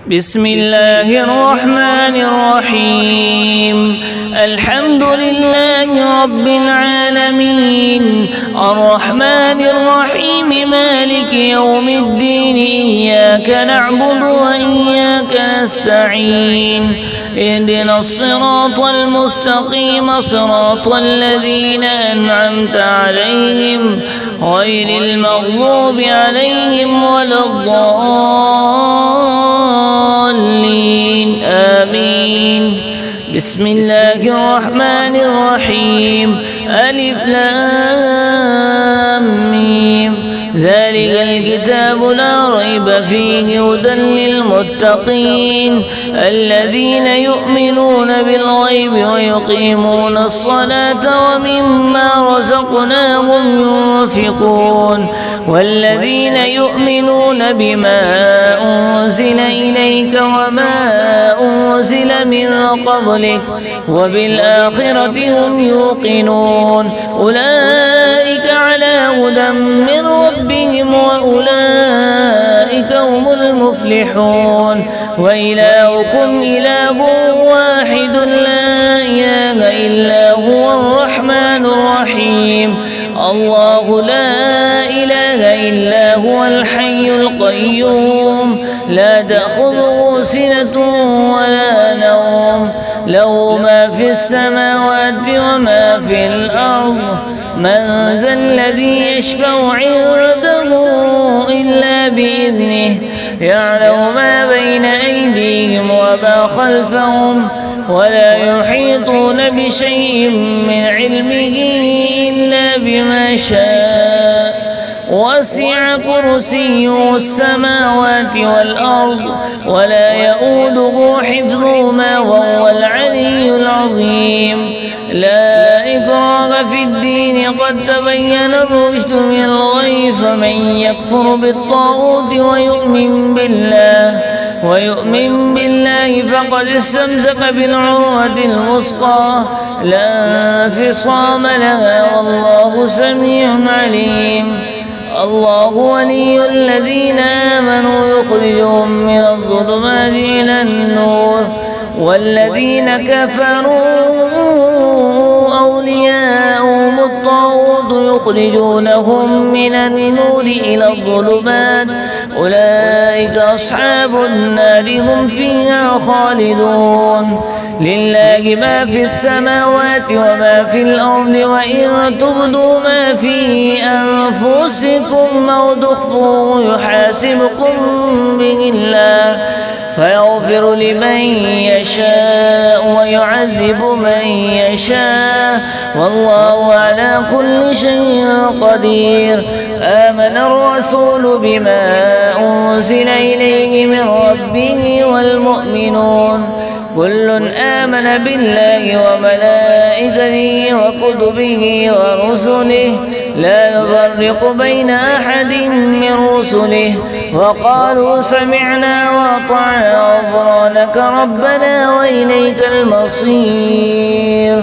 بسم الله الرحمن الرحيم. الحمد لله رب العالمين، الرحمن الرحيم، مالك يوم الدين. إياك نعبد وإياك نستعين. اهدنا الصراط المستقيم، صراط الذين أنعمت عليهم غير المغضوب عليهم ولا الضالين. آمين. بسم الله الرحمن الرحيم. ألف لام ميم. ذلك الكتاب لا ريب فيه، هدى للمتقين الذين يؤمنون بالغيب ويقيمون الصلاة ومما رزقناهم ينفقون، والذين يؤمنون بما أنزل إليك وما أنزل من قبلك وبالآخرة هم يوقنون. أولئك على هدى من ربهم وأولئك هم المفلحون. وإلهكم إله واحد لا إله إلا هو الرحمن الرحيم. الله لا إله إلا هو الحي القيوم، لا تأخذه سنة ولا نوم، له ما في السماوات وما في الأرض. من ذا الذي يشفع عنده إلا بإذنه، يعلم ما بين أيديهم وما خلفهم، ولا يحيطون بشيء من علمه إلا بما شاء. وسع كرسيه السماوات والأرض، ولا يؤوده حفظهما وهو العلي العظيم. لا إكراه في الدين، قد تبين الرشد من الغي. فمن يكفر بالطاغوت ويؤمن بالله فقد استمسك بالعروة الوثقى، لا انفصام لها، والله سميع عليم. الله ولي الذين آمنوا، يخرجهم من الظلمات إلى النور، والذين كفروا أولياءهم الطاغوت يخرجونهم من النور إلى الظلمات. أولئك أصحاب النار، هم فيها خالدون. لله ما في السماوات وما في الأرض، وإن تبدوا ما في أنفسكم أو تخفوه يحاسبكم به الله، فيغفر لمن يشاء ويعذب من يشاء، والله على كل شيء قدير. آمن الرسول بما أنزل إليه من ربه والمؤمنون، كل آمن بالله وملائكته وكتبه ورسله، لا نفرق بين أحد من رسله، وقالوا سمعنا وأطعنا غفرانك ربنا وإليك المصير.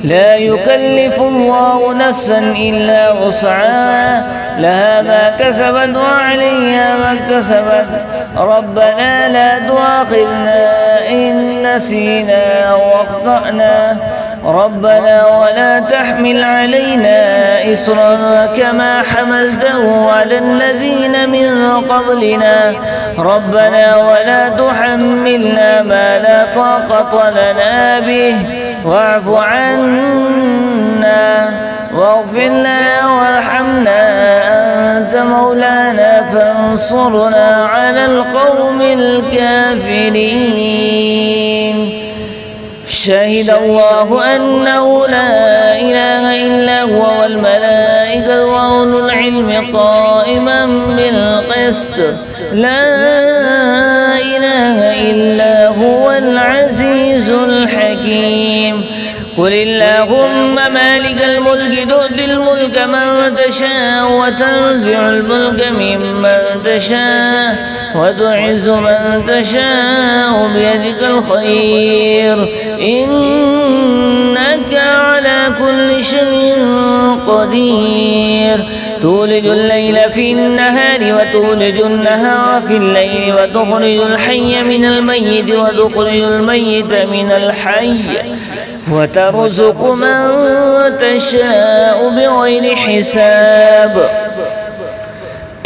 لا يكلف الله نفسا إلا وسعها، لها ما كسبت وعليها ما اكتسبت. ربنا لا تؤاخذنا إن نسينا أو أخطأنا، ربنا ولا تحمل علينا إصرا كما حملته على الذين من قبلنا، ربنا ولا تحملنا ما لا طاقة لنا به، واعف عنا واغفر لنا وارحمنا، أنت مولانا فانصرنا على القوم الكافرين. شهد الله أنه لا إله إلا هو، والملائكة وأولو العلم قائما بالقسط، لا إله إلا هو العزيز الحكيم. قل اللهم مالك الملك، تؤتي الملك من تشاء وتنزع الملك ممن تشاء وتعز من تشاء بيدك الخير، إنك على كل شيء قدير. تولج الليل في النهار وتولج النهار في الليل وتخرج الحي من الميت وتخرج الميت من الحي وترزق من تشاء بغير حساب.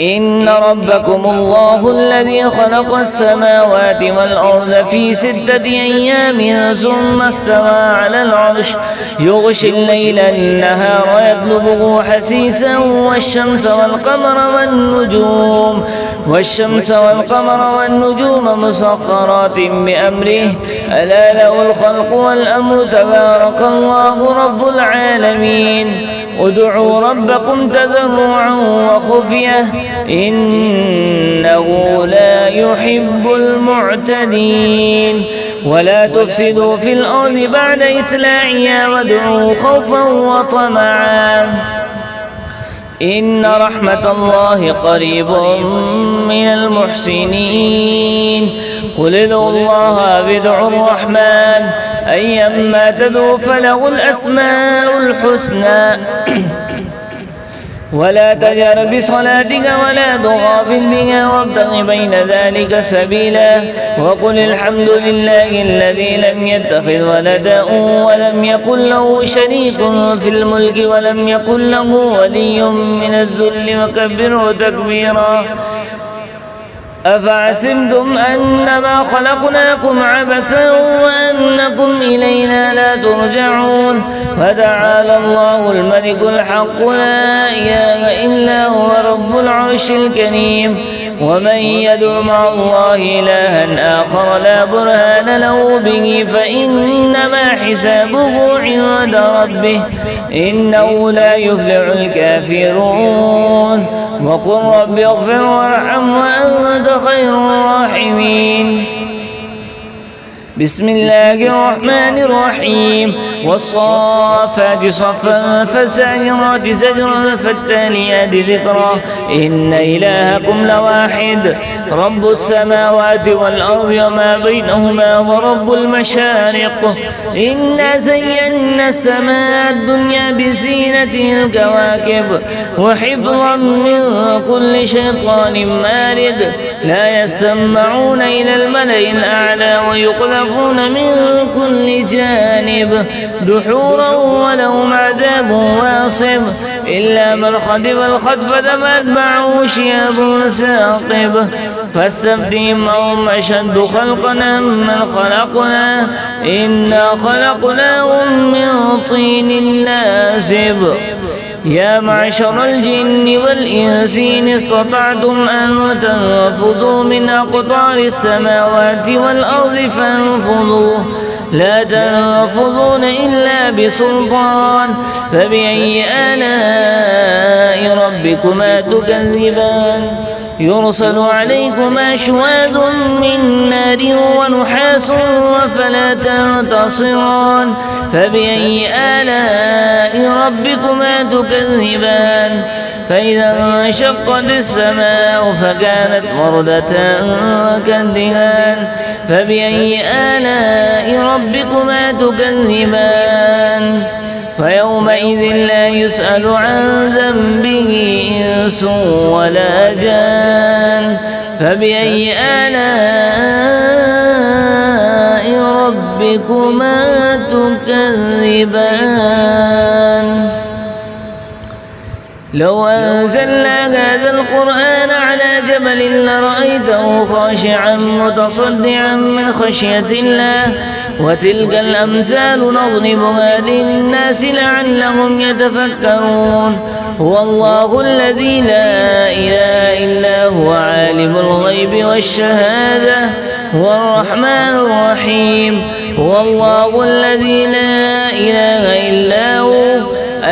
إن ربكم الله الذي خلق السماوات والأرض في 6 أيام ثم استوى على العرش يغشي الليل النهار يطلبه حثيثا والشمس والقمر والنجوم مسخرات بأمره ألا له الخلق والأمر تبارك الله رب العالمين. ادعوا ربكم تضرعا وخفية إنه لا يحب المعتدين. ولا تفسدوا في الأرض بعد إصلاحها وادعوا خوفا وطمعا إن رحمة الله قريب من المحسنين. قل ادعوا الله وادعوا الرحمن أيما تدعوا فله الأسماء الحسنى ولا تجهر بصلاتك ولا تغافل بها وابتغ بين ذلك سبيلا. وقل الحمد لله الذي لم يتخذ ولدا ولم يكن له شريك في الملك ولم يكن له ولي من الذل وكبره تكبيرا. أفحسبتم أنما خلقناكم عبثا وأنكم إلينا لا ترجعون. فتعالى الله الملك الحق لا إله إلا هو رب العرش الكريم. ومن يدع مع الله إلها آخر لا برهان له به فإنما حسابه عند ربه إنه لا يفلح الكافرون. وقل رب اغفر وارحم وأنت خير الراحمين. بسم الله الرحمن الرحيم. والصافات صفا فالزاجرات زجرا فالتاليات ذكرا إن إلهكم لواحد رب السماوات والأرض وما بينهما ورب المشارق. إنا زينا السماء الدنيا بزينة الكواكب وحفظا من كل شيطان مارد لا يسمعون إلى الملأ الأعلى ويقذفون من كل جانب دحورا ولهم عذاب واصب إلا من خطف الخطفة فأتبعه شهاب ثاقب. فاستفتهم أهم أشد خلقا أمن خلقنا إنا خلقناهم من طين لازب. يا معشر الجن والإنس إن استطعتم أن تنفذوا من أقطار السماوات والأرض فانفذوا لا تنفذون إلا بسلطان. فبأي آلاء ربكما تكذبان يرسل عليكما شواذ من نار ونحاس فلا تنتصران. فبأي آلاء ربكما تكذبان فإذا انشقت السماء فكانت وردة كالدهان. فبأي آلاء ربكما تكذبان فيومئذ لا يسأل عن ذنبه إنس ولا جان. فبأي آلاء ربكما تكذبان. لو أنزلنا هذا القرآن على جبل لرأيته خاشعا متصدعا من خشية الله. وتلك الأمثال نضربها للناس لعلهم يتفكرون. هو الله الذي لا إله إلا هو عالم الغيب والشهادة هو الرحمن الرحيم. هو الله الذي لا إله إلا هو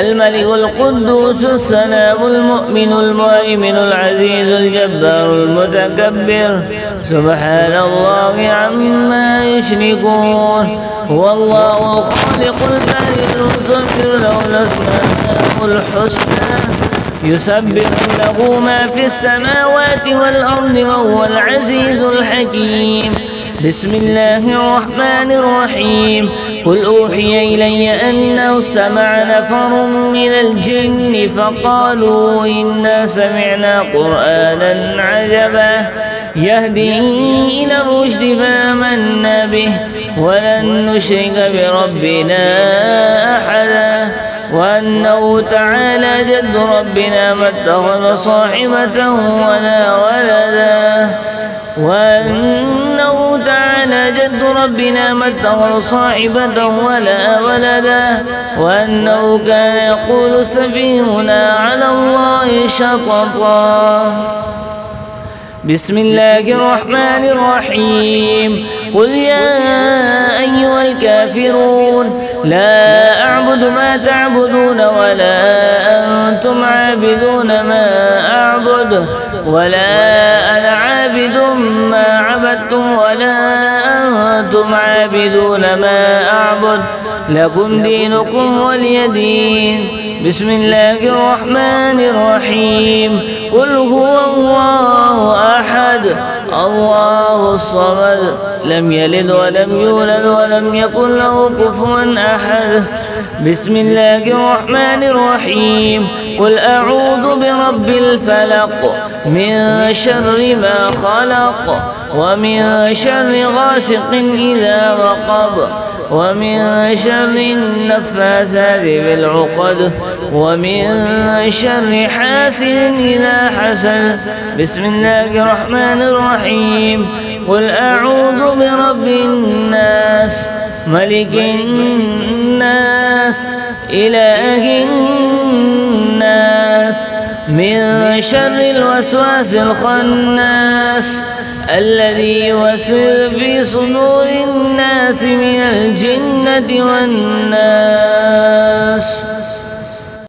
الملك القدوس السلام المؤمن المهيمن العزيز الجبار المتكبر سبحان الله عما يشركون. هو الله خالق البارئ المصور له الأسماء الحسنى يسبح له ما في السماوات والأرض وهو العزيز الحكيم. بسم الله الرحمن الرحيم. قل أوحي إلي أنه استمع نفر من الجن فقالوا إنا سمعنا قرآنا عجبا يهدي إلى الرشد فآمنا به ولن نشرك بربنا أحدا وأنه تعالى جد ربنا ما اتخذ صاحبة ولا ولدا وأنه تعالى جد ربنا ما اتخذ صاحبة ولا ولدا وأنه كان يقول سفيهنا على الله شططا. بسم الله الرحمن الرحيم قل يا أيها الكافرون لا أعبد ما تعبدون ولا أنتم عابدون ما أعبد ولا أنا عابد ما عبدتم ولا أنتم عابدون ما أعبد لكم دينكم ولي دين. بسم الله الرحمن الرحيم قل هو الله أحد الله الصمد لم يلد ولم يولد ولم يكن له كفوا أحد. بسم الله الرحمن الرحيم قل أعوذ برب الفلق من شر ما خلق ومن شر غاسق إذا وقب ومن شر النفاثات بالعقد ومن شر حاسد إذا حسد. بسم الله الرحمن الرحيم قل أعوذ برب الناس ملك الناس إله الناس من شر الوسواس الخناس الذي يوسوس في صدور الناس من الجنة والناس.